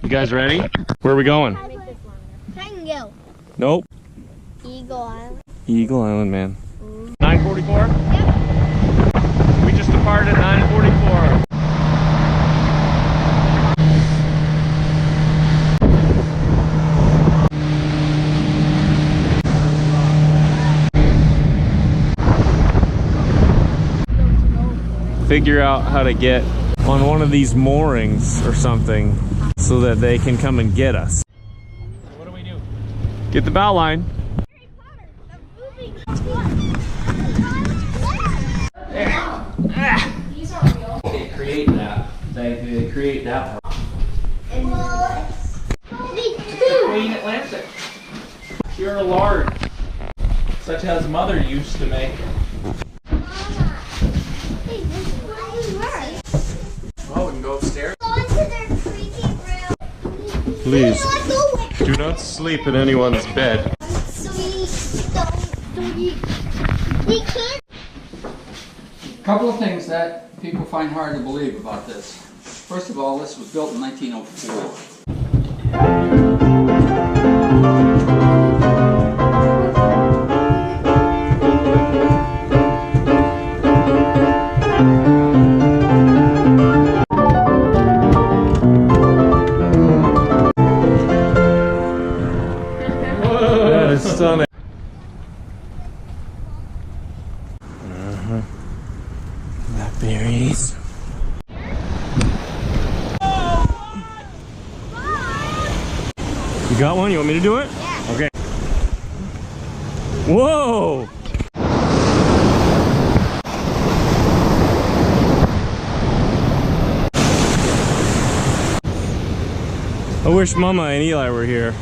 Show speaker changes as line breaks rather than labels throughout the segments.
You guys ready? Where are we going?
Tango.
Nope.
Eagle Island.
Eagle Island, man. 9:44?
Yep.
We just departed at 9:44. Figure out how to get on one of these moorings or something so that they can come and get us. What do we do? Get the bow line. They create that. They create that part. Queen Atlantic. Pure lard, such as mother used to make. Oh, we can go upstairs. Please, do not sleep in anyone's bed.
A couple of things that people find hard to believe about this. First of all, this was built in 1904.
That is stunning. Blackberries. You got one? You want me to do it? Yeah. Okay. Whoa! I wish Mama and Eli were here.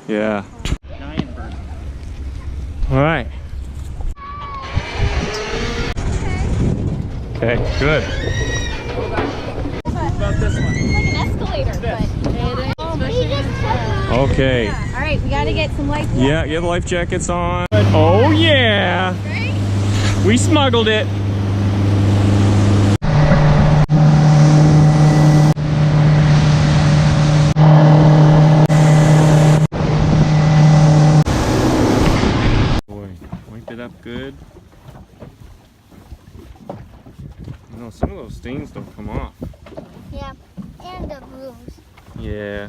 Yeah. All right. Okay, good.
What about this one? It's like an escalator, but
Okay.
all right, we gotta get some life.
Yeah, get the life jackets on. Oh yeah. We smuggled it. Boy, wipe it up good. You know, some of those stains don't come off.
Yeah, and the bruise.
Yeah.